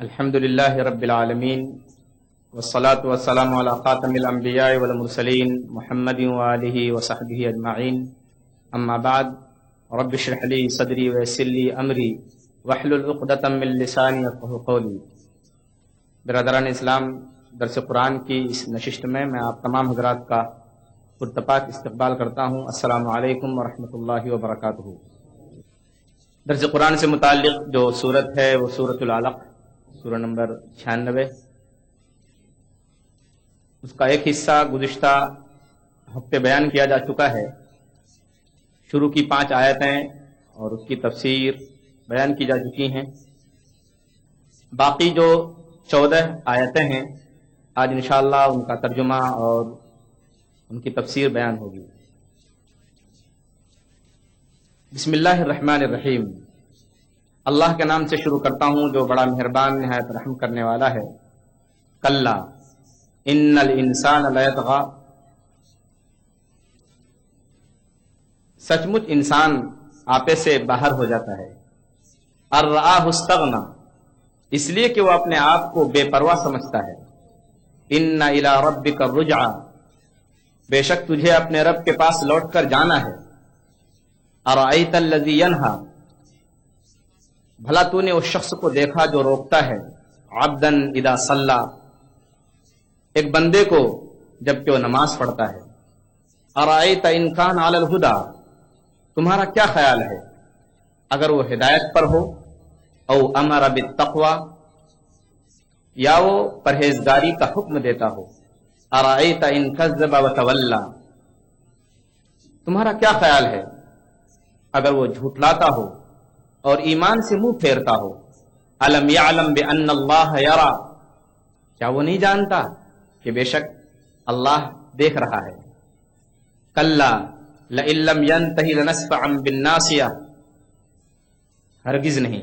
الحمد للہ رب العالمین والصلاة والسلام علی خاتم الانبیاء والمرسلین محمد وآلہ وصحبہ اجمعین اما بعد رب اشرح لی صدری ویسر لی امری واحلل عقدۃ من لسانی یفقہوا قولی۔ برادران اسلام، درس قرآن کی اس نشست میں آپ تمام حضرات کا پرتپاک استقبال کرتا ہوں۔ السلام علیکم ورحمۃ اللہ وبرکاتہ۔ درس قرآن سے متعلق جو صورت ہے وہ سورۃ العلق، سورہ نمبر 96۔ اس کا ایک حصہ گزشتہ ہفتے بیان کیا جا چکا ہے۔ شروع کی 5 آیتیں اور اس کی تفسیر بیان کی جا چکی ہیں۔ باقی جو 14 آیتیں ہیں آج انشاءاللہ ان کا ترجمہ اور ان کی تفسیر بیان ہوگی۔ بسم اللہ الرحمن الرحیم۔ اللہ کے نام سے شروع کرتا ہوں جو بڑا مہربان نہایت رحم کرنے والا ہے۔ کلا ان الانسان لیطغی، سچ مچ انسان آپے سے باہر ہو جاتا ہے۔ ان رآہ استغنی، اس لیے کہ وہ اپنے آپ کو بے پرواہ سمجھتا ہے۔ ان الی ربک الرجعی، بے شک تجھے اپنے رب کے پاس لوٹ کر جانا ہے۔ ارأیت الذی ینہی، بھلا تو نے اس شخص کو دیکھا جو روکتا ہے۔ عبدا اذا صلی، ایک بندے کو جب کہ وہ نماز پڑھتا ہے۔ ارأیت ان کان علی الہدی، تمہارا کیا خیال ہے اگر وہ ہدایت پر ہو۔ او امر بالتقوی، یا وہ پرہیزگاری کا حکم دیتا ہو۔ ارأیت ان کذب وتولی، تمہارا کیا خیال ہے اگر وہ جھوٹلاتا ہو اور ایمان سے منہ پھیرتا ہو۔ الم یعلم بان اللہ یری، کیا وہ نہیں جانتا کہ بے شک اللہ دیکھ رہا ہے۔ کلا لئن لم ینتہی لنسفعا بالناصیہ، ہرگز نہیں،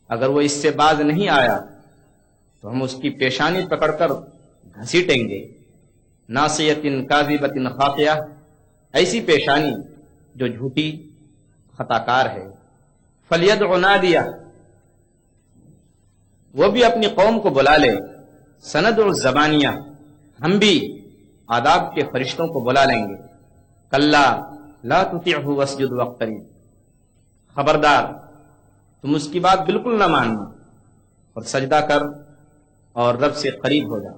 اگر وہ اس سے باز نہیں آیا تو ہم اس کی پیشانی پکڑ کر گھسیٹیں گے۔ ناصیۃ کاذبۃ خاطئہ، ایسی پیشانی جو جھوٹی خطا کار ہے۔ فلیدع نادیہ، وہ بھی اپنی قوم کو بلا لے۔ سندع الزبانیہ، ہم بھی آداب کے فرشتوں کو بلا لیں گے۔ کلا لا تطعہ واسجد واقترب، خبردار تم اس کی بات بالکل نہ ماننا اور سجدہ کر اور رب سے قریب ہو جا۔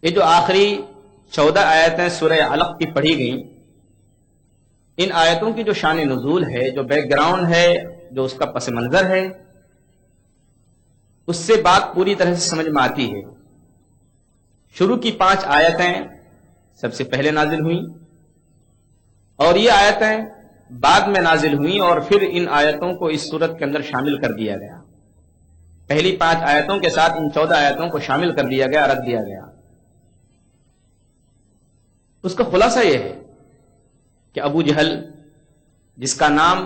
یہ جو آخری 14 آیتیں سورہ علق کی پڑھی گئیں، ان آیتوں کی جو شان نزول ہے، جو بیک گراؤنڈ ہے، جو اس کا پس منظر ہے، اس سے بات پوری طرح سے سمجھ میں آتی ہے۔ شروع کی 5 آیتیں سب سے پہلے نازل ہوئیں اور یہ آیتیں بعد میں نازل ہوئیں، اور پھر ان آیتوں کو اس صورت کے اندر شامل کر دیا گیا۔ پہلی 5 آیتوں کے ساتھ ان 14 آیتوں کو شامل کر دیا گیا، رکھ دیا گیا۔ اس کا خلاصہ یہ ہے کہ ابو جہل، جس کا نام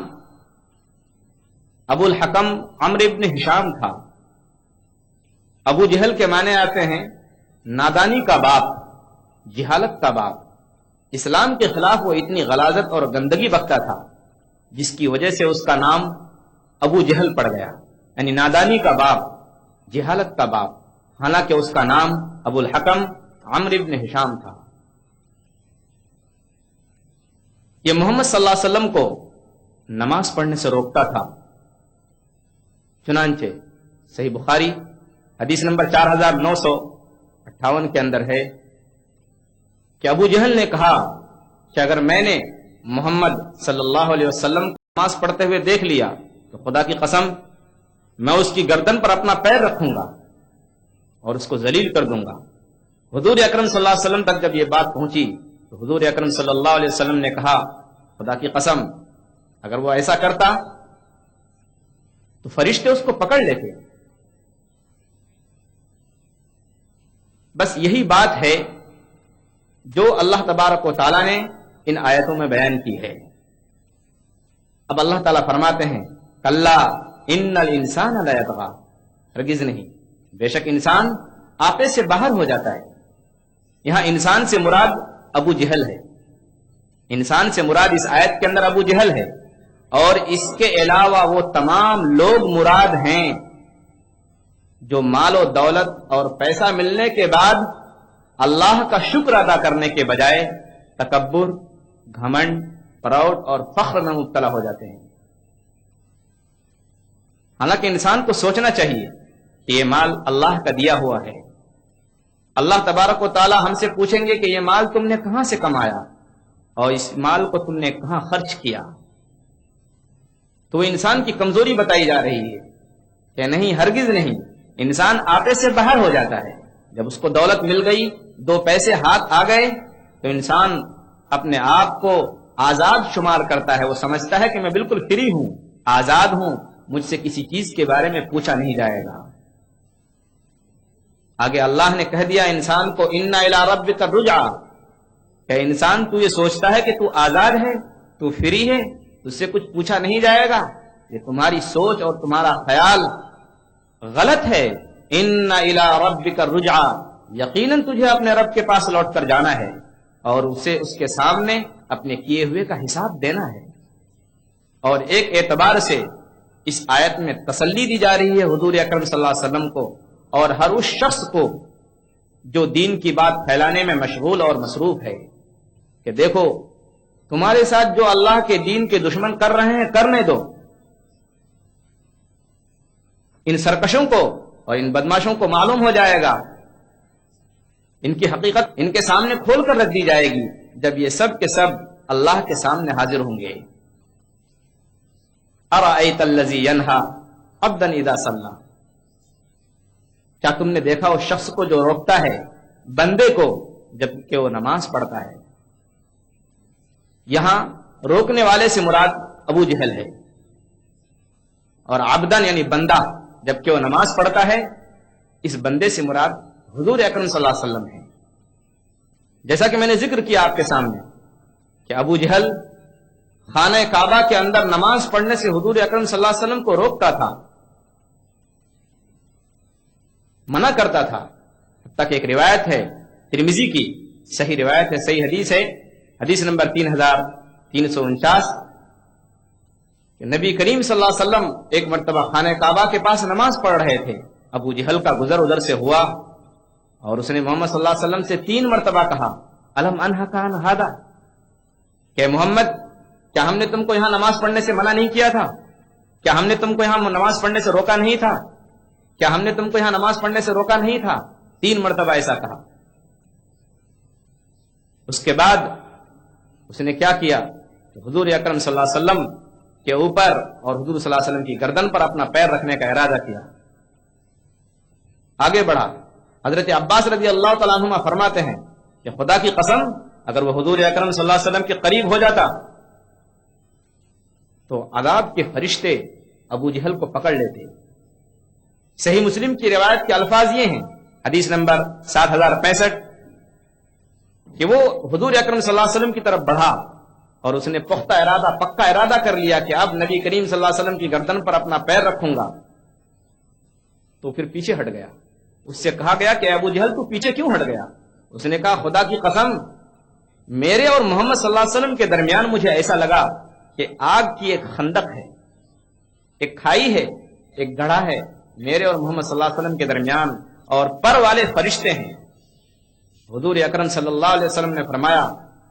ابو الحکم عمرو ابن ہشام تھا، ابو جہل کے معنی آتے ہیں نادانی کا باپ، جہالت کا باپ۔ اسلام کے خلاف وہ اتنی غلاظت اور گندگی بکتا تھا جس کی وجہ سے اس کا نام ابو جہل پڑ گیا، یعنی نادانی کا باپ، جہالت کا باپ، حالانکہ اس کا نام ابو الحکم عمرو ابن ہشام تھا۔ یہ محمد صلی اللہ علیہ وسلم کو نماز پڑھنے سے روکتا تھا۔ چنانچہ صحیح بخاری حدیث نمبر 4958 کے اندر ہے کہ ابو جہل نے کہا کہ اگر میں نے محمد صلی اللہ علیہ وسلم کو نماز پڑھتے ہوئے دیکھ لیا تو خدا کی قسم میں اس کی گردن پر اپنا پیر رکھوں گا اور اس کو ذلیل کر دوں گا۔ حضور اکرم صلی اللہ علیہ وسلم تک جب یہ بات پہنچی تو حضور اکرم صلی اللہ علیہ وسلم نے کہا خدا کی قسم اگر وہ ایسا کرتا تو فرشتے اس کو پکڑ لیتے۔ بس یہی بات ہے جو اللہ تبارک و تعالیٰ نے ان آیتوں میں بیان کی ہے۔ اب اللہ تعالیٰ فرماتے ہیں کلا ان الانسان لیطغی، ہرگز نہیں، بے شک انسان آپے سے باہر ہو جاتا ہے۔ یہاں انسان سے مراد ابو جہل ہے، انسان سے مراد اس آیت کے اندر ابو جہل ہے، اور اس کے علاوہ وہ تمام لوگ مراد ہیں جو مال و دولت اور پیسہ ملنے کے بعد اللہ کا شکر ادا کرنے کے بجائے تکبر، گھمنڈ، پراؤڈ اور فخر میں مبتلا ہو جاتے ہیں۔ حالانکہ انسان کو سوچنا چاہیے کہ یہ مال اللہ کا دیا ہوا ہے، اللہ تبارک و تعالی ہم سے پوچھیں گے کہ یہ مال تم نے کہاں سے کمایا اور اس مال کو تم نے کہاں خرچ کیا۔ تو انسان کی کمزوری بتائی جا رہی ہے کہ نہیں، ہرگز نہیں، انسان آپے سے باہر ہو جاتا ہے۔ جب اس کو دولت مل گئی، دو پیسے ہاتھ آ گئے، تو انسان اپنے آپ کو آزاد شمار کرتا ہے، وہ سمجھتا ہے کہ میں بالکل فری ہوں، آزاد ہوں، مجھ سے کسی چیز کے بارے میں پوچھا نہیں جائے گا۔ آگے اللہ نے کہہ دیا انسان کو اِنَّ إِلَىٰ رَبِّكَ الرُّجْعَىٰ، کہ انسان تو یہ سوچتا ہے کہ تو آزاد ہے، تو فری ہے، تجھ سے کچھ پوچھا نہیں جائے گا، یہ تمہاری سوچ اور تمہارا خیال غلط ہے۔ اِنَّ إِلَىٰ رَبِّكَ الرُّجْعَىٰ، یقیناً تجھے اپنے رب کے پاس لوٹ کر جانا ہے اور اسے اس کے سامنے اپنے کیے ہوئے کا حساب دینا ہے۔ اور ایک اعتبار سے اس آیت میں تسلی دی جا رہی ہے حضور اکرم صلی اللہ علیہ وسلم کو اور ہر اس شخص کو جو دین کی بات پھیلانے میں مشغول اور مصروف ہے، کہ دیکھو تمہارے ساتھ جو اللہ کے دین کے دشمن کر رہے ہیں کرنے دو، ان سرکشوں کو اور ان بدماشوں کو معلوم ہو جائے گا، ان کی حقیقت ان کے سامنے کھول کر رکھ دی جائے گی جب یہ سب کے سب اللہ کے سامنے حاضر ہوں گے۔ ارأیت الذی ینہا عبدا اذا صلی، کیا تم نے دیکھا اس شخص کو جو روکتا ہے بندے کو جب کہ وہ نماز پڑھتا ہے؟ یہاں روکنے والے سے مراد ابو جہل ہے، اور عبدن یعنی بندہ جبکہ وہ نماز پڑھتا ہے، اس بندے سے مراد حضور اکرم صلی اللہ علیہ وسلم ہے۔ جیسا کہ میں نے ذکر کیا آپ کے سامنے کہ ابو جہل خانہ کعبہ کے اندر نماز پڑھنے سے حضور اکرم صلی اللہ علیہ وسلم کو روکتا تھا، منع کرتا تھا، حتیٰ کہ ایک روایت ہے ترمذی کی، صحیح روایت ہے، صحیح حدیث ہے، حدیث نمبر 3349، کہ نبی کریم صلی اللہ علیہ وسلم ایک مرتبہ خانہ کعبہ کے پاس نماز پڑھ رہے تھے، ابو جہل کا گزر ادھر سے ہوا اور اس نے محمد صلی اللہ علیہ وسلم سے 3 مرتبہ کہا الم انہک عن ھذا، کہ محمد کیا ہم نے تم کو یہاں نماز پڑھنے سے منع نہیں کیا تھا؟ کیا ہم نے تم کو یہاں نماز پڑھنے سے روکا نہیں تھا؟ کیا ہم نے تم کو یہاں نماز پڑھنے سے روکا نہیں تھا؟ 3 مرتبہ ایسا کہا۔ اس کے بعد اس نے کیا کیا کہ حضور اکرم صلی اللہ علیہ وسلم کے اوپر اور حضور صلی اللہ علیہ وسلم کی گردن پر اپنا پیر رکھنے کا ارادہ کیا، آگے بڑھا۔ حضرت عباس رضی اللہ تعالیٰ عنہما فرماتے ہیں کہ خدا کی قسم اگر وہ حضور اکرم صلی اللہ علیہ وسلم کے قریب ہو جاتا تو عذاب کے فرشتے ابو جہل کو پکڑ لیتے۔ صحیح مسلم کی روایت کے الفاظ یہ ہیں، حدیث نمبر 7065، کہ وہ حضور اکرم صلی اللہ علیہ وسلم کی طرف بڑھا اور اس نے پختہ ارادہ، پکا ارادہ کر لیا کہ اب نبی کریم صلی اللہ علیہ وسلم کی گردن پر اپنا پیر رکھوں گا، تو پھر پیچھے ہٹ گیا۔ اس سے کہا گیا کہ ابو جہل تو پیچھے کیوں ہٹ گیا؟ اس نے کہا خدا کی قسم میرے اور محمد صلی اللہ علیہ وسلم کے درمیان مجھے ایسا لگا کہ آگ کی ایک خندق ہے، ایک کھائی ہے، ایک گڑھا ہے میرے اور محمد صلی اللہ علیہ وسلم کے درمیان، اور پر والے فرشتے ہیں۔ حضور اکرم صلی اللہ علیہ وسلم نے فرمایا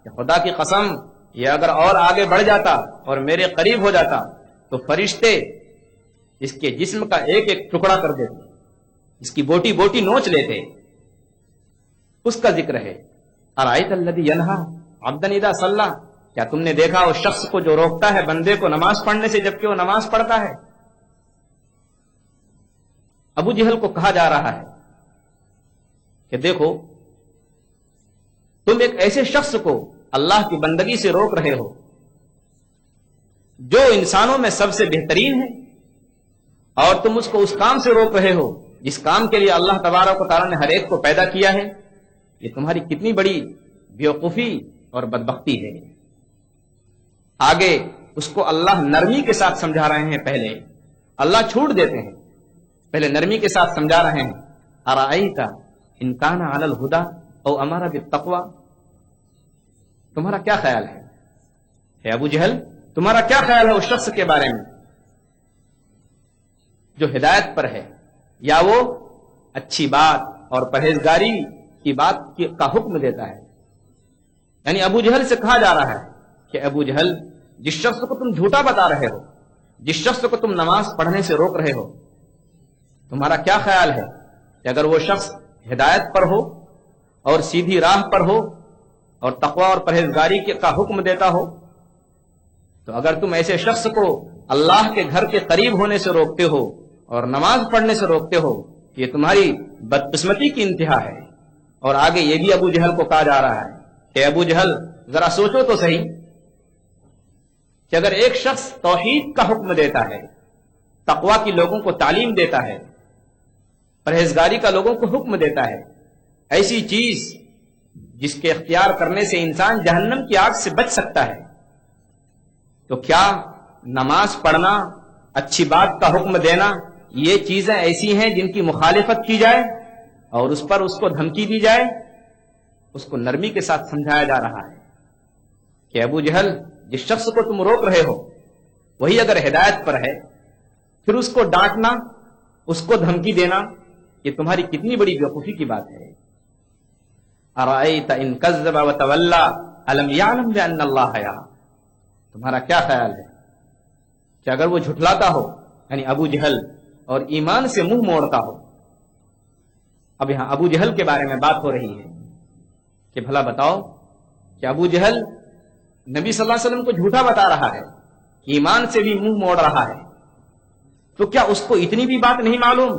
کہ خدا کی قسم یہ اگر اور آگے بڑھ جاتا اور میرے قریب ہو جاتا تو فرشتے اس کے جسم کا ایک ایک ٹکڑا کر دیتے، اس کی بوٹی بوٹی نوچ لیتے۔ اس کا ذکر ہے ارائیت الذی ینہا عبدا اذا صلی، کیا تم نے دیکھا اس شخص کو جو روکتا ہے بندے کو نماز پڑھنے سے جبکہ وہ نماز پڑھتا ہے؟ ابو جہل کو کہا جا رہا ہے کہ دیکھو تم ایک ایسے شخص کو اللہ کی بندگی سے روک رہے ہو جو انسانوں میں سب سے بہترین ہے، اور تم اس کو اس کام سے روک رہے ہو جس کام کے لیے اللہ تبارک و تعالیٰ نے ہر ایک کو پیدا کیا ہے۔ یہ تمہاری کتنی بڑی بیوقوفی اور بدبختی ہے۔ آگے اس کو اللہ نرمی کے ساتھ سمجھا رہے ہیں، پہلے اللہ چھوٹ دیتے ہیں، پہلے نرمی کے ساتھ سمجھا رہے ہیں۔ ارائیت ان کان علی الہدی او امر بالتقوی، تمہارا کیا خیال ہے ابو جہل تمہارا کیا خیال ہے اس شخص کے بارے میں جو ہدایت پر ہے یا وہ اچھی بات اور پرہیزگاری کی بات کا حکم دیتا ہے؟ یعنی ابو جہل سے کہا جا رہا ہے کہ ابو جہل، جس شخص کو تم جھوٹا بتا رہے ہو، جس شخص کو تم نماز پڑھنے سے روک رہے ہو، تمہارا کیا خیال ہے کہ اگر وہ شخص ہدایت پر ہو اور سیدھی راہ پر ہو اور تقوی اور پرہیزگاری کا حکم دیتا ہو، تو اگر تم ایسے شخص کو اللہ کے گھر کے قریب ہونے سے روکتے ہو اور نماز پڑھنے سے روکتے ہو، یہ تمہاری بدقسمتی کی انتہا ہے۔ اور آگے یہ بھی ابو جہل کو کہا جا رہا ہے کہ ابو جہل ذرا سوچو تو صحیح کہ اگر ایک شخص توحید کا حکم دیتا ہے، تقوی کی لوگوں کو تعلیم دیتا ہے، پرہیزگاری کا لوگوں کو حکم دیتا ہے، ایسی چیز جس کے اختیار کرنے سے انسان جہنم کی آگ سے بچ سکتا ہے، تو کیا نماز پڑھنا، اچھی بات کا حکم دینا، یہ چیزیں ایسی ہیں جن کی مخالفت کی جائے اور اس پر اس کو دھمکی دی جائے؟ اس کو نرمی کے ساتھ سمجھایا جا رہا ہے کہ ابو جہل، جس شخص کو تم روک رہے ہو وہی اگر ہدایت پر ہے، پھر اس کو ڈانٹنا، اس کو دھمکی دینا، یہ تمہاری کتنی بڑی بیوقوفی کی بات ہے۔ ارأیت ان کذب وتولی الم یعلم بان اللہ یری، تمہارا کیا خیال ہے کہ اگر وہ جھٹلاتا ہو، یعنی ابو جہل، اور ایمان سے منہ موڑتا ہو؟ اب یہاں ابو جہل کے بارے میں بات ہو رہی ہے کہ بھلا بتاؤ کہ ابو جہل نبی صلی اللہ علیہ وسلم کو جھوٹا بتا رہا ہے، ایمان سے بھی منہ موڑ رہا ہے، تو کیا اس کو اتنی بھی بات نہیں معلوم؟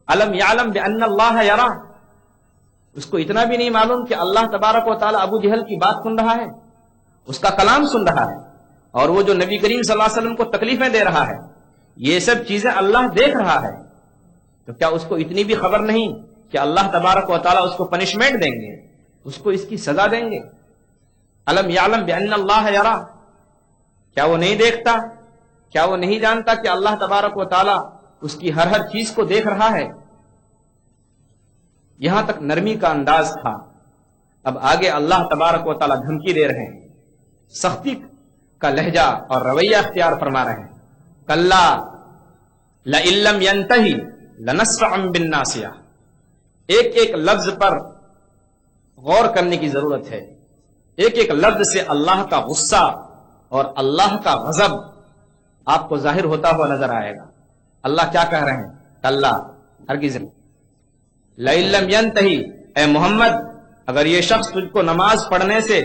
الم یعلم بان اللہ یری، اس کو اتنا بھی نہیں معلوم کہ اللہ تبارک و تعالی ابو جہل کی بات سن رہا ہے، اس کا کلام سن رہا ہے، اور وہ جو نبی کریم صلی اللہ علیہ وسلم کو تکلیفیں دے رہا ہے، یہ سب چیزیں اللہ دیکھ رہا ہے، تو کیا اس کو اتنی بھی خبر نہیں کہ اللہ تبارک و تعالی اس کو پنشمنٹ دیں گے، اس کو اس کی سزا دیں گے؟ الم یعلم بان اللہ یری، کیا وہ نہیں دیکھتا، کیا وہ نہیں جانتا کہ اللہ تبارک و تعالی اس کی ہر چیز کو دیکھ رہا ہے؟ یہاں تک نرمی کا انداز تھا، اب آگے اللہ تبارک و تعالی دھمکی دے رہے ہیں، سختی کا لہجہ اور رویہ اختیار فرما رہے ہیں۔ کلا لئن لم ینتہی لنسفعا بالناصیہ، ایک ایک لفظ پر غور کرنے کی ضرورت ہے، ایک ایک لفظ سے اللہ کا غصہ اور اللہ کا غضب آپ کو ظاہر ہوتا ہوا نظر آئے گا۔ اللہ کیا کہہ رہے ہیں؟ کلا، ہرگز نہیں، لئن لم ینتہی، اے محمد اگر یہ شخص تجھ کو نماز پڑھنے سے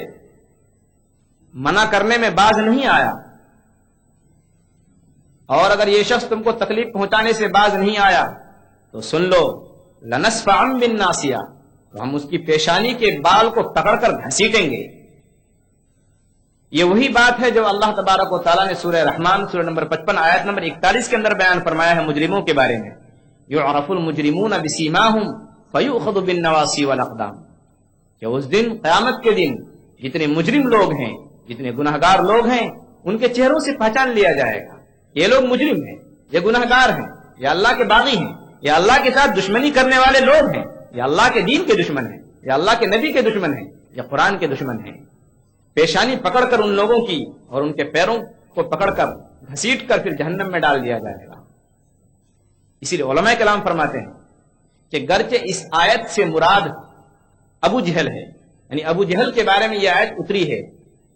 منع کرنے میں باز نہیں آیا، اور اگر یہ شخص تم کو تکلیف پہنچانے سے باز نہیں آیا، تو سن لو لنسفعا بالناصیہ، تو ہم اس کی پیشانی کے بال کو پکڑ کر گھسیٹیں گے۔ یہ وہی بات ہے جو اللہ تبارک و تعالیٰ نے سورہ رحمان سورہ نمبر 55 آیت نمبر 41 کے اندر بیان فرمایا ہے مجرموں کے بارے میں، یعرف المجرمون بسیماہم فیؤخذ بالنواصی والاقدام، کہ اس دن، قیامت کے دن، جتنے مجرم لوگ ہیں، جتنے گناہگار لوگ ہیں، ان کے چہروں سے پہچان لیا جائے گا، یہ لوگ مجرم ہیں، یہ گناہگار ہیں، یہ اللہ کے باغی ہیں، یہ اللہ کے ساتھ دشمنی کرنے والے لوگ ہیں، یہ اللہ کے دین کے دشمن ہیں، یہ اللہ کے نبی کے دشمن ہیں، یہ قرآن کے دشمن ہیں۔ پیشانی پکڑ کر ان لوگوں کی اور ان کے پیروں کو پکڑ کر گھسیٹ کر پھر جہنم میں ڈال دیا جائے گا۔ اسی لیے علماء کلام فرماتے ہیں کہ گرچہ اس آیت سے مراد ابو جہل ہے، یعنی ابو جہل کے بارے میں یہ آیت اتری ہے،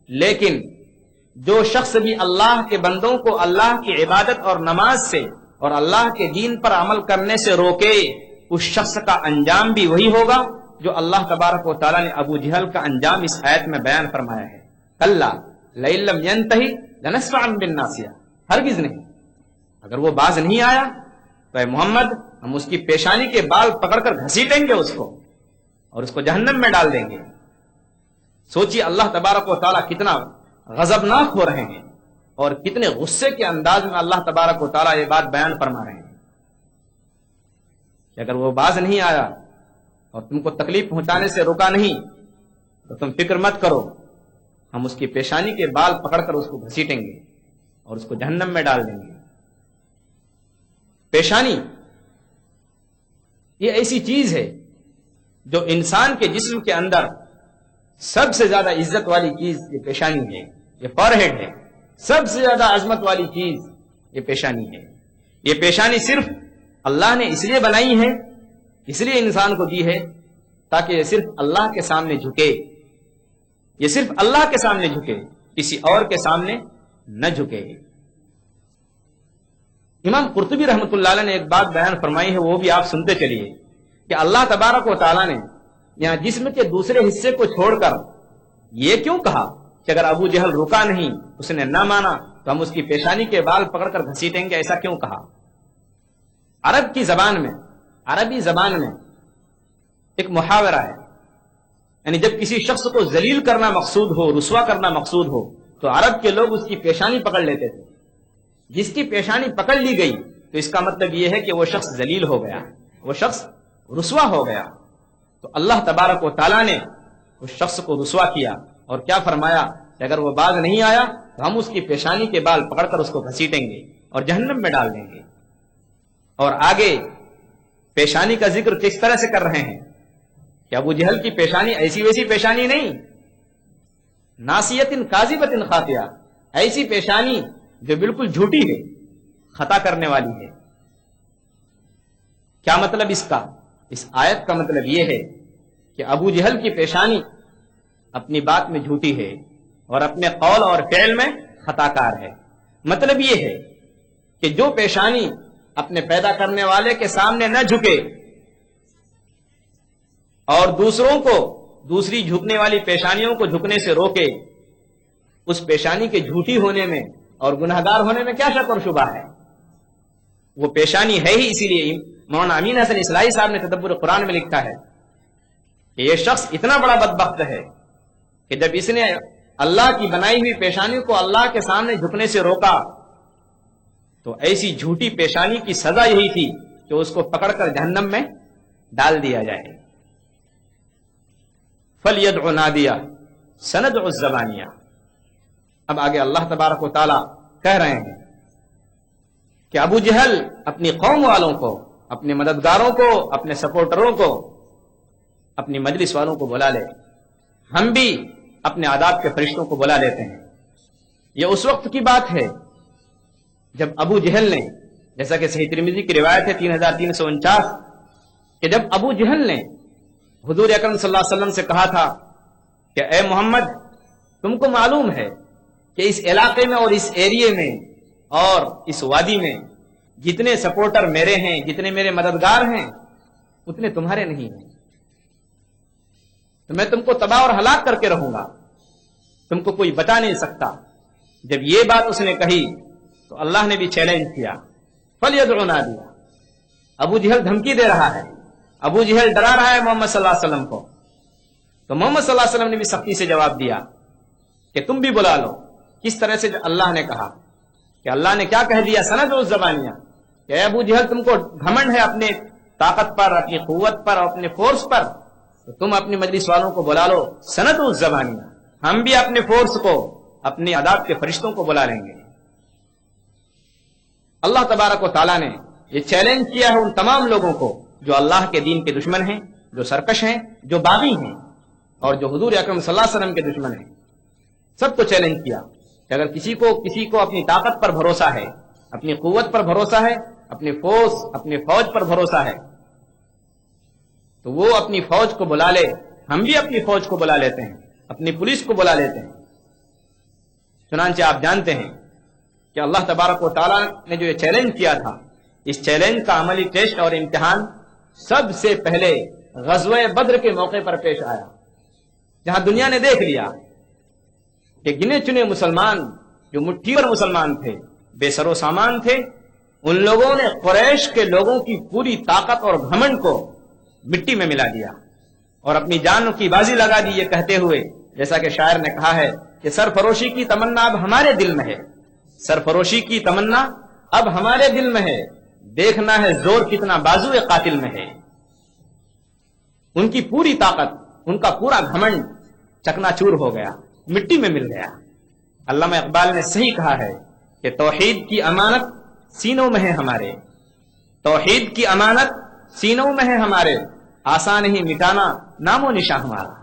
لیکن جو شخص بھی اللہ کے بندوں کو اللہ کی عبادت اور نماز سے اور اللہ کے دین پر عمل کرنے سے روکے، اس شخص کا انجام بھی وہی ہوگا جو اللہ تبارک و تعالیٰ نے ابو جہل کا انجام اس آیت میں بیان فرمایا ہے۔ کلا لئن لم ینتہی لنسفعا بالناصیہ، ہرگز نہیں، اگر وہ باز نہیں آیا تو اے محمد ہم اس کی پیشانی کے بال پکڑ کر گھسیٹیں گے اس کو اور اس کو جہنم میں ڈال دیں گے۔ سوچیے اللہ تبارک و تعالیٰ کتنا غضبناک ہو رہے ہیں اور کتنے غصے کے انداز میں اللہ تبارک و تعالیٰ یہ بات بیان فرما رہے ہیں کہ اگر وہ باز نہیں آیا اور تم کو تکلیف پہنچانے سے روکا نہیں تو تم فکر مت کرو، ہم اس کی پیشانی کے بال پکڑ کر اس کو گھسیٹیں گے اور اس کو جہنم میں ڈال دیں گے۔ پیشانی یہ ایسی چیز ہے جو انسان کے جسم کے اندر سب سے زیادہ عزت والی چیز یہ پیشانی ہے، یہ فور ہیڈ ہے، سب سے زیادہ عظمت والی چیز یہ پیشانی ہے. یہ پیشانی صرف اللہ نے اس لیے بنائی ہے، اس لیے انسان کو دی ہے تاکہ یہ صرف اللہ کے سامنے جھکے، یہ صرف اللہ کے سامنے جھکے، کسی اور کے سامنے نہ جھکے. امام قرطبی رحمۃ اللہ علیہ نے ایک بات بیان فرمائی ہے، وہ بھی آپ سنتے چلیے کہ اللہ تبارک و تعالیٰ نے یہاں جسم کے دوسرے حصے کو چھوڑ کر یہ کیوں کہا کہ اگر ابو جہل رکا نہیں، اس نے نہ مانا تو ہم اس کی پیشانی کے بال پکڑ کر گھسیٹیں گے، ایسا کیوں کہا؟ عربی زبان میں ایک محاورہ ہے، یعنی جب کسی شخص کو ذلیل کرنا مقصود ہو، رسوا کرنا مقصود ہو، تو عرب کے لوگ اس کی پیشانی پکڑ لیتے تھے. جس کی پیشانی پکڑ لی گئی تو اس کا مطلب یہ ہے کہ وہ شخص ذلیل ہو گیا، وہ شخص رسوا ہو گیا. تو اللہ تبارک و تعالیٰ نے اس شخص کو رسوا کیا اور کیا فرمایا کہ اگر وہ باز نہیں آیا تو ہم اس کی پیشانی کے بال پکڑ کر اس کو گھسیٹیں گے اور جہنم میں ڈال دیں گے. اور آگے پیشانی کا ذکر کس طرح سے کر رہے ہیں کہ ابو جہل کی پیشانی ایسی ویسی پیشانی نہیں، ناسیت کاذبۃ خاطئہ، ایسی پیشانی جو بالکل جھوٹی ہے، خطا کرنے والی ہے. کیا مطلب اس کا؟ اس آیت کا مطلب یہ ہے کہ ابو جہل کی پیشانی اپنی بات میں جھوٹی ہے اور اپنے قول اور فعل میں خطا کار ہے. مطلب یہ ہے کہ جو پیشانی اپنے پیدا کرنے والے کے سامنے نہ جھکے اور دوسروں کو دوسری جھکنے والی پیشانیوں کو جھکنے سے روکے، اس پیشانی کے جھوٹی ہونے میں اور گناہگار ہونے میں کیا شک اور شبہ ہے؟ وہ پیشانی ہے ہی. اسی لیے مولانا امین حسن اصلاحی صاحب نے تدبر قرآن میں لکھا ہے کہ یہ شخص اتنا بڑا بدبخت ہے کہ جب اس نے اللہ کی بنائی ہوئی پیشانی کو اللہ کے سامنے جھکنے سے روکا تو ایسی جھوٹی پیشانی کی سزا یہی تھی کہ اس کو پکڑ کر جہنم میں ڈال دیا جائے. فَلْيَدْعُ نَادِيَهُ سَنَدْعُ الزَّبَانِيَةَ. اب آگے اللہ تبارک و تعالی کہہ رہے ہیں کہ ابو جہل اپنی قوم والوں کو، اپنے مددگاروں کو، اپنے سپورٹروں کو، اپنی مجلس والوں کو بلا لے. ہم بھی اپنے عذاب کے فرشتوں کو بلا لیتے ہیں. یہ اس وقت کی بات ہے جب ابو جہل نے، جیسا کہ صحیح ترمذی کی روایت ہے 3349 کہ جب ابو جہل نے حضور اکرم صلی اللہ علیہ وسلم سے کہا تھا کہ اے محمد، تم کو معلوم ہے کہ اس علاقے میں اور اس ایریے میں اور اس وادی میں جتنے سپورٹر میرے ہیں، جتنے میرے مددگار ہیں، اتنے تمہارے نہیں ہیں، تو میں تم کو تباہ اور ہلاک کر کے رہوں گا، تم کو کوئی بچا نہیں سکتا. جب یہ بات اس نے کہی تو اللہ نے بھی چیلنج کیا، فَلْيَدْعُ نَادِيَهُ. ابو جہل دھمکی دے رہا ہے، ابو جہل ڈرا رہا ہے محمد صلی اللہ علیہ وسلم کو. تو محمد صلی اللہ علیہ وسلم نے بھی سختی سے جواب دیا کہ تم بھی بلا لو. کس طرح سے اللہ نے کہا کہ اللہ نے کیا کہہ دیا؟ سند الزبانیہ، کہ اے ابو جہل تم کو گھمنڈ ہے اپنے طاقت پر، اپنی قوت پر اور اپنے فورس پر، تو تم اپنی مجلس والوں کو بلا لو. سند الزبانیہ، ہم بھی اپنے فورس کو، اپنے عذاب کے فرشتوں کو بلا لیں گے. اللہ تبارک و تعالیٰ نے یہ چیلنج کیا ہے ان تمام لوگوں کو جو اللہ کے دین کے دشمن ہیں، جو سرکش ہیں، جو باغی ہیں اور جو حضور اکرم صلی اللہ علیہ وسلم کے دشمن ہیں. سب کو چیلنج کیا کہ اگر کسی کو اپنی طاقت پر بھروسہ ہے، اپنی قوت پر بھروسہ ہے، اپنی فورس، اپنی فوج پر بھروسہ ہے، تو وہ اپنی فوج کو بلا لے. ہم بھی اپنی فوج کو بلا لیتے ہیں، اپنی پولیس کو بلا لیتے ہیں. چنانچہ آپ جانتے ہیں کہ اللہ تبارک و تعالیٰ نے جو یہ چیلنج کیا تھا، اس چیلنج کا عملی ٹیسٹ اور امتحان سب سے پہلے غزوہ بدر کے موقع پر پیش آیا، جہاں دنیا نے دیکھ لیا کہ گنے چنے مسلمان جو مٹھی پر مسلمان تھے، بے سر و سامان تھے، ان لوگوں نے قریش کے لوگوں کی پوری طاقت اور گھمنڈ کو مٹی میں ملا دیا اور اپنی جان کی بازی لگا دی، یہ کہتے ہوئے جیسا کہ شاعر نے کہا ہے کہ سرفروشی کی تمنا اب ہمارے دل میں ہے، سرفروشی کی تمنا اب ہمارے دل میں ہے، دیکھنا ہے زور کتنا بازو قاتل میں ہے. ان کی پوری طاقت، ان کا پورا گھمنڈ چکنا چور ہو گیا، مٹی میں مل گیا. علامہ اقبال نے صحیح کہا ہے کہ توحید کی امانت سینوں میں ہے ہمارے، توحید کی امانت سینوں میں ہے ہمارے، آسان ہی مٹانا نام و نشاں ہمارا.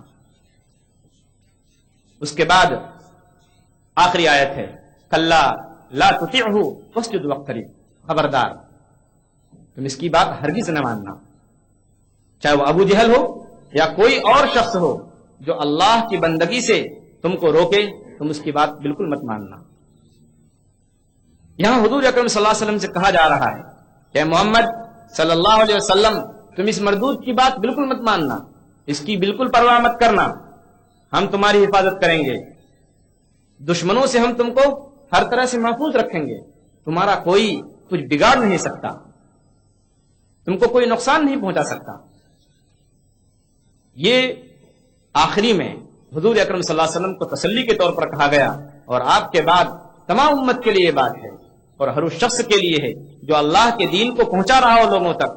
اس کے بعد آخری آیت ہے کلا لا تطعہ واسجد واقترب، خبردار تم اس کی بات ہرگز نہ ماننا، چاہے وہ ابو جہل ہو یا کوئی اور شخص ہو جو اللہ کی بندگی سے تم کو روکے، تم اس کی بات بالکل مت ماننا۔ یہاں حضور اکرم صلی اللہ علیہ وسلم سے کہا جا رہا ہے کہ محمد صلی اللہ علیہ وسلم تم اس مردود کی بات بالکل مت ماننا، اس کی بالکل پرواہ مت کرنا، ہم تمہاری حفاظت کریں گے، دشمنوں سے ہم تم کو ہر طرح سے محفوظ رکھیں گے، تمہارا کوئی کچھ بگاڑ نہیں سکتا، تم کو کوئی نقصان نہیں پہنچا سکتا۔ یہ آخری میں حضور اکرم صلی اللہ علیہ وسلم کو تسلی کے طور پر کہا گیا، اور آپ کے بعد تمام امت کے لیے یہ بات ہے اور ہر اس شخص کے لیے ہے جو اللہ کے دین کو پہنچا رہا ہو لوگوں تک،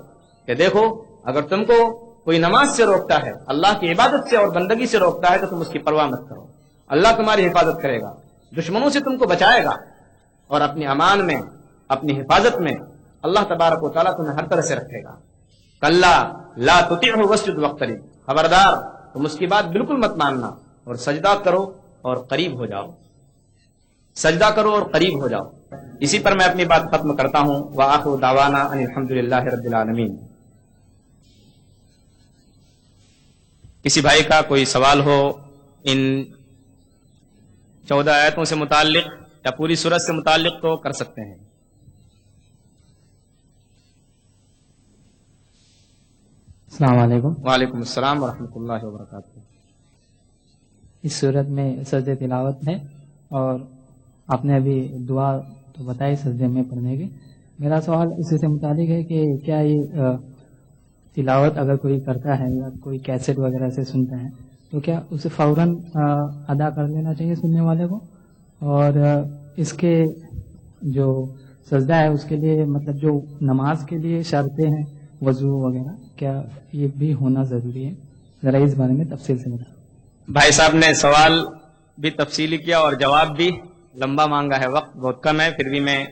کہ دیکھو اگر تم کو کوئی نماز سے روکتا ہے، اللہ کی عبادت سے اور بندگی سے روکتا ہے، تو تم اس کی پرواہ مت کرو، اللہ تمہاری حفاظت کرے گا، دشمنوں سے تم کو بچائے گا، اور اپنی امان میں، اپنی حفاظت میں اللہ تبارک و تعالیٰ تمہیں ہر طرح سے رکھے گا۔ کلا لا تطعہ واسجد واقترب، خبردار تم اس کی بات بالکل مت ماننا، اور سجدہ کرو اور قریب ہو جاؤ، سجدہ کرو اور قریب ہو جاؤ۔ اسی پر میں اپنی بات ختم کرتا ہوں۔ وآخر دعوانا ان الحمدللہ رب العالمین۔ کسی بھائی کا کوئی سوال ہو ان 14 آیتوں سے متعلق یا پوری سورت سے متعلق تو کر سکتے ہیں۔ السلام علیکم۔ وعلیکم السلام ورحمۃ اللہ وبرکاتہ۔ اس صورت میں سجدے تلاوت ہے، اور آپ نے ابھی دعا تو بتائی سجدے میں پڑھنے کی۔ میرا سوال اسی سے متعلق ہے کہ کیا یہ تلاوت اگر کوئی کرتا ہے یا کوئی کیسٹ وغیرہ سے سنتا ہے تو کیا اسے فوراً ادا کر لینا چاہیے سننے والے کو؟ اور اس کے جو سجدہ ہے اس کے لیے مطلب جو نماز کے لیے شرطیں ہیں وضو وغیرہ، کیا یہ بھی ہونا ضروری ہے؟ ذرا اس بارے میں تفصیل سے بتائیں۔ بھائی صاحب نے سوال بھی تفصیلی کیا اور جواب بھی لمبا مانگا ہے، وقت بہت کم ہے، پھر بھی میں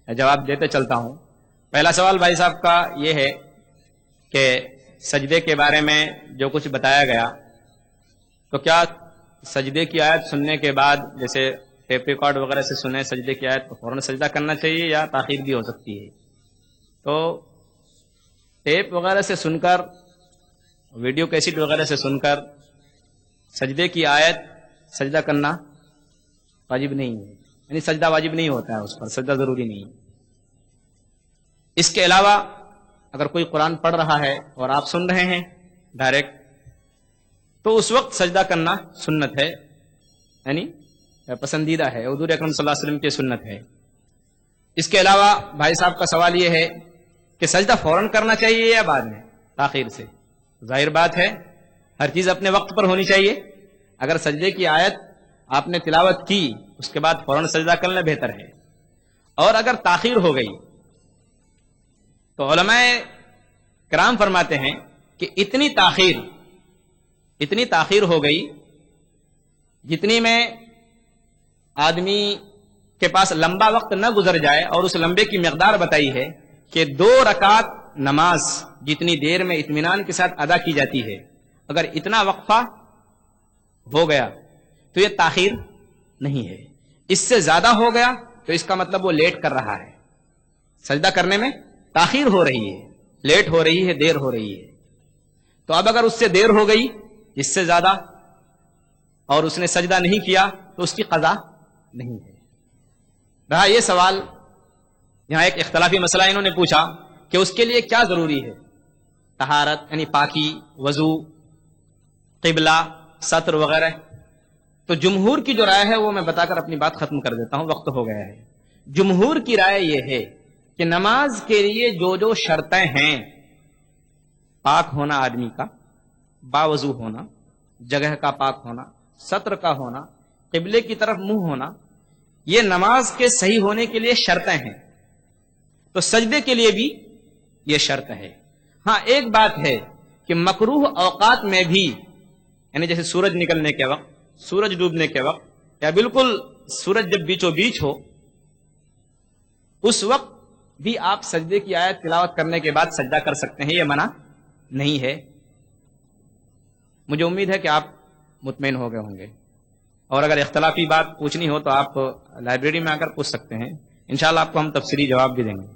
جواب دیتے چلتا ہوں۔ پہلا سوال بھائی صاحب کا یہ ہے کہ سجدے کے بارے میں جو کچھ بتایا گیا، تو کیا سجدے کی آیت سننے کے بعد جیسے ٹیپ ریکارڈ وغیرہ سے سنے سجدے کی آیت تو فوراً سجدہ کرنا چاہیے یا تاخیر بھی ہو سکتی ہے؟ تو ٹیپ وغیرہ سے سن کر، ویڈیو کیسٹ وغیرہ سے سن کر سجدے کی آیت سجدہ کرنا واجب نہیں ہے، یعنی سجدہ واجب نہیں ہوتا ہے، اس پر سجدہ ضروری نہیں ہے۔ اس کے علاوہ اگر کوئی قرآن پڑھ رہا ہے اور آپ سن رہے ہیں ڈائریکٹ، تو اس وقت سجدہ کرنا سنت ہے، یعنی پسندیدہ ہے، حضور اکرم صلی اللہ علیہ وسلم کی سنت ہے۔ اس کے علاوہ بھائی صاحب کا سوال یہ ہے کہ سجدہ فوراً کرنا چاہیے یا بعد میں تاخیر سے؟ ظاہر بات ہے ہر چیز اپنے وقت پر ہونی چاہیے۔ اگر سجدے کی آیت آپ نے تلاوت کی اس کے بعد فوراً سجدہ کرنا بہتر ہے، اور اگر تاخیر ہو گئی تو علماء کرام فرماتے ہیں کہ اتنی تاخیر ہو گئی جتنی میں آدمی کے پاس لمبا وقت نہ گزر جائے، اور اس لمبے کی مقدار بتائی ہے کہ 2 رکعت نماز جتنی دیر میں اطمینان کے ساتھ ادا کی جاتی ہے، اگر اتنا وقفہ ہو گیا تو یہ تاخیر نہیں ہے۔ اس سے زیادہ ہو گیا تو اس کا مطلب وہ لیٹ کر رہا ہے، سجدہ کرنے میں تاخیر ہو رہی ہے، لیٹ ہو رہی ہے، دیر ہو رہی ہے۔ تو اب اگر اس سے دیر ہو گئی اس سے زیادہ اور اس نے سجدہ نہیں کیا تو اس کی قضا نہیں ہے۔ رہا یہ سوال، یہاں ایک اختلافی مسئلہ انہوں نے پوچھا کہ اس کے لیے کیا ضروری ہے، طہارت یعنی پاکی، وضو، قبلہ، ستر وغیرہ۔ تو جمہور کی جو رائے ہے وہ میں بتا کر اپنی بات ختم کر دیتا ہوں، وقت ہو گیا ہے۔ جمہور کی رائے یہ ہے کہ نماز کے لیے جو شرطیں ہیں، پاک ہونا آدمی کا، باوضو ہونا، جگہ کا پاک ہونا، ستر کا ہونا، قبلے کی طرف منہ ہونا، یہ نماز کے صحیح ہونے کے لیے شرطیں ہیں، تو سجدے کے لیے بھی یہ شرط ہے۔ ہاں ایک بات ہے کہ مکروہ اوقات میں بھی، یعنی جیسے سورج نکلنے کے وقت، سورج ڈوبنے کے وقت، یا بالکل سورج جب بیچو بیچ ہو، اس وقت بھی آپ سجدے کی آیت تلاوت کرنے کے بعد سجدہ کر سکتے ہیں، یہ منع نہیں ہے۔ مجھے امید ہے کہ آپ مطمئن ہو گئے ہوں گے۔ اور اگر اختلافی بات پوچھنی ہو تو آپ لائبریری میں آ کر پوچھ سکتے ہیں، انشاءاللہ آپ کو ہم تفصیلی جواب بھی دیں گے۔